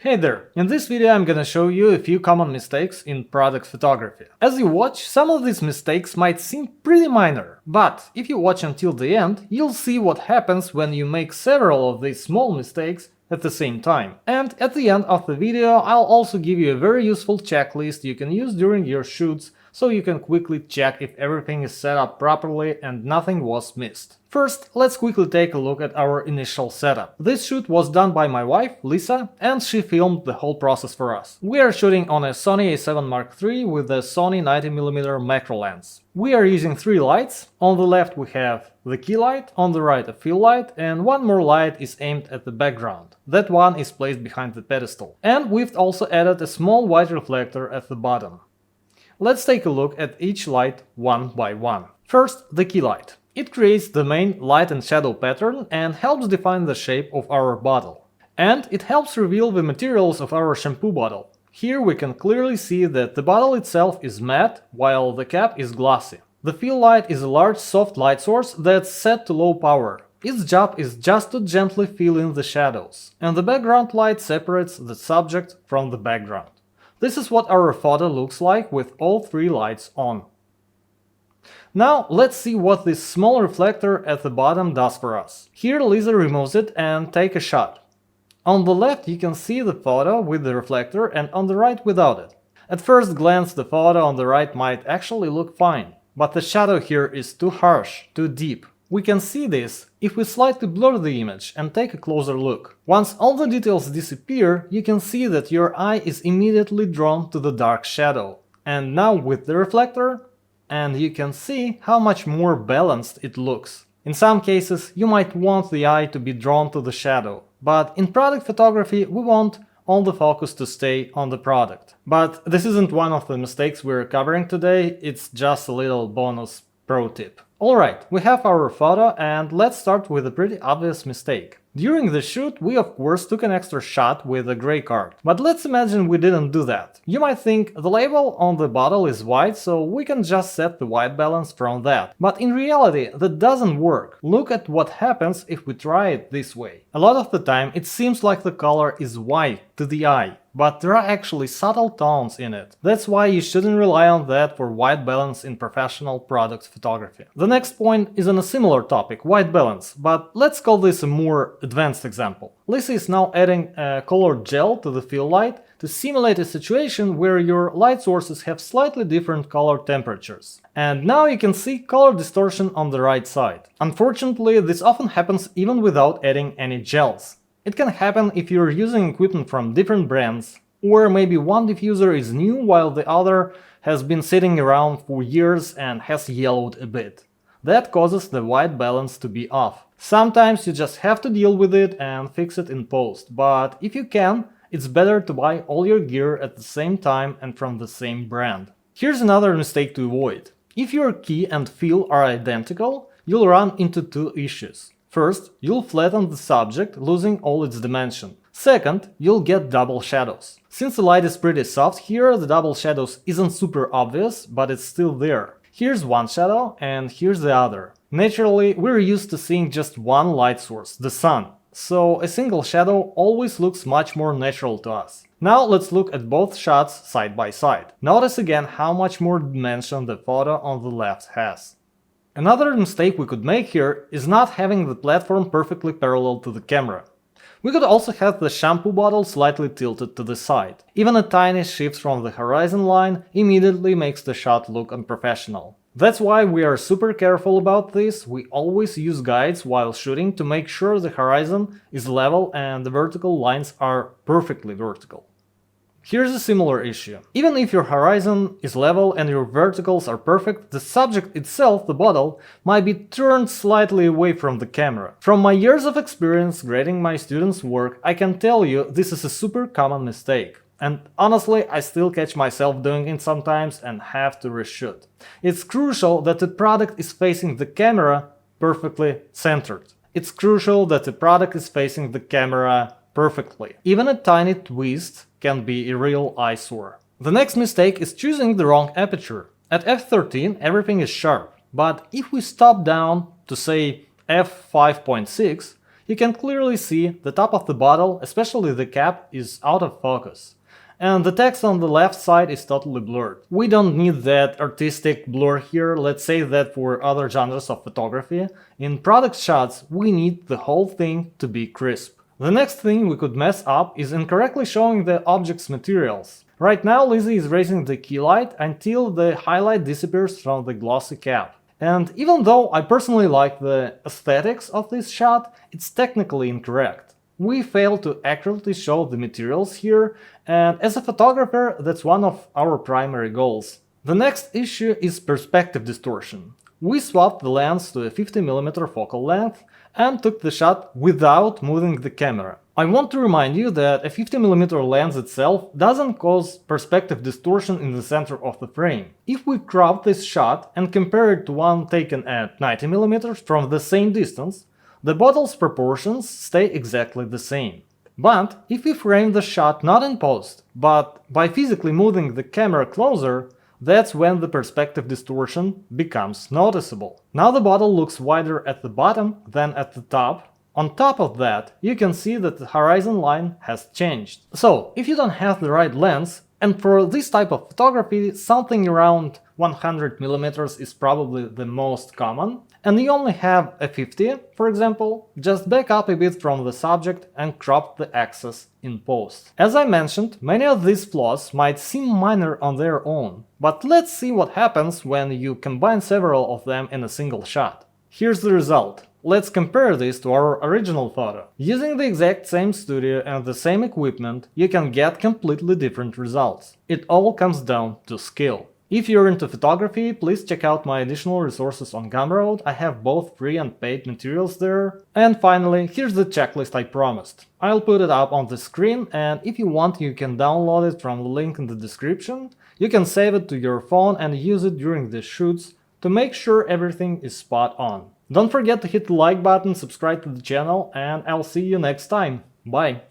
Hey there! In this video I'm gonna show you a few common mistakes in product photography. As you watch, some of these mistakes might seem pretty minor, but if you watch until the end, you'll see what happens when you make several of these small mistakes at the same time. And at the end of the video, I'll also give you a very useful checklist you can use during your shoots, so you can quickly check if everything is set up properly and nothing was missed. First, let's quickly take a look at our initial setup. This shoot was done by my wife, Lisa, and she filmed the whole process for us. We are shooting on a Sony a7 Mark III with a Sony 90mm macro lens. We are using 3 lights. On the left we have the key light, on the right a fill light, and one more light is aimed at the background. That one is placed behind the pedestal. And we've also added a small white reflector at the bottom. Let's take a look at each light one by one. First, the key light. It creates the main light and shadow pattern and helps define the shape of our bottle. And it helps reveal the materials of our shampoo bottle. Here we can clearly see that the bottle itself is matte, while the cap is glossy. The fill light is a large soft light source that's set to low power. Its job is just to gently fill in the shadows, and the background light separates the subject from the background. This is what our photo looks like with all 3 lights on. Now let's see what this small reflector at the bottom does for us. Here Lisa removes it and takes a shot. On the left you can see the photo with the reflector and on the right without it. At first glance the photo on the right might actually look fine, but the shadow here is too harsh, too deep. We can see this if we slightly blur the image and take a closer look. Once all the details disappear, you can see that your eye is immediately drawn to the dark shadow. And now with the reflector, and you can see how much more balanced it looks. In some cases, you might want the eye to be drawn to the shadow, but in product photography we want all the focus to stay on the product. But this isn't one of the mistakes we're covering today, it's just a little bonus pro tip. Alright, we have our photo and let's start with a pretty obvious mistake. During the shoot, we of course took an extra shot with a gray card, but let's imagine we didn't do that. You might think the label on the bottle is white, so we can just set the white balance from that. But in reality, that doesn't work. Look at what happens if we try it this way. A lot of the time it seems like the color is white to the eye, but there are actually subtle tones in it. That's why you shouldn't rely on that for white balance in professional product photography. The next point is on a similar topic, white balance, but let's call this a more advanced example. Lisa is now adding a colored gel to the fill light to simulate a situation where your light sources have slightly different color temperatures. And now you can see color distortion on the right side. Unfortunately, this often happens even without adding any gels. It can happen if you're using equipment from different brands, or maybe one diffuser is new while the other has been sitting around for years and has yellowed a bit. That causes the white balance to be off. Sometimes you just have to deal with it and fix it in post, but if you can, it's better to buy all your gear at the same time and from the same brand. Here's another mistake to avoid. If your key and fill are identical, you'll run into 2 issues. First, you'll flatten the subject, losing all its dimension. Second, you'll get double shadows. Since the light is pretty soft here, the double shadows isn't super obvious, but it's still there. Here's one shadow and here's the other. Naturally, we're used to seeing just one light source, the sun, so a single shadow always looks much more natural to us. Now let's look at both shots side by side. Notice again how much more dimension the photo on the left has. Another mistake we could make here is not having the platform perfectly parallel to the camera. We could also have the shampoo bottle slightly tilted to the side. Even a tiny shift from the horizon line immediately makes the shot look unprofessional. That's why we are super careful about this. We always use guides while shooting to make sure the horizon is level and the vertical lines are perfectly vertical. Here's a similar issue. Even if your horizon is level and your verticals are perfect, the subject itself, the bottle, might be turned slightly away from the camera. From my years of experience grading my students' work, I can tell you this is a super common mistake. And honestly, I still catch myself doing it sometimes and have to reshoot. It's crucial that the product is facing the camera perfectly centered. It's crucial that the product is facing the camera perfectly. Even a tiny twist can be a real eyesore. The next mistake is choosing the wrong aperture. At f13 everything is sharp, but if we stop down to say f5.6, you can clearly see the top of the bottle, especially the cap, is out of focus. And the text on the left side is totally blurred. We don't need that artistic blur here, let's save that for other genres of photography. In product shots, we need the whole thing to be crisp. The next thing we could mess up is incorrectly showing the object's materials. Right now Lizzie is raising the key light until the highlight disappears from the glossy cap. And even though I personally like the aesthetics of this shot, it's technically incorrect. We fail to accurately show the materials here, and as a photographer, that's one of our primary goals. The next issue is perspective distortion. We swapped the lens to a 50mm focal length and took the shot without moving the camera. I want to remind you that a 50mm lens itself doesn't cause perspective distortion in the center of the frame. If we crop this shot and compare it to one taken at 90mm from the same distance, the bottle's proportions stay exactly the same. But if we frame the shot not in post, but by physically moving the camera closer, that's when the perspective distortion becomes noticeable. Now the bottle looks wider at the bottom than at the top. On top of that, you can see that the horizon line has changed. So, if you don't have the right lens, and for this type of photography, something around 100mm is probably the most common, and you only have a 50, for example, just back up a bit from the subject and crop the excess in post. As I mentioned, many of these flaws might seem minor on their own, but let's see what happens when you combine several of them in a single shot. Here's the result. Let's compare this to our original photo. Using the exact same studio and the same equipment, you can get completely different results. It all comes down to skill. If you're into photography, please check out my additional resources on Gumroad. I have both free and paid materials there. And finally, here's the checklist I promised. I'll put it up on the screen, and if you want, you can download it from the link in the description. You can save it to your phone and use it during the shoots to make sure everything is spot on. Don't forget to hit the like button, subscribe to the channel, and I'll see you next time. Bye!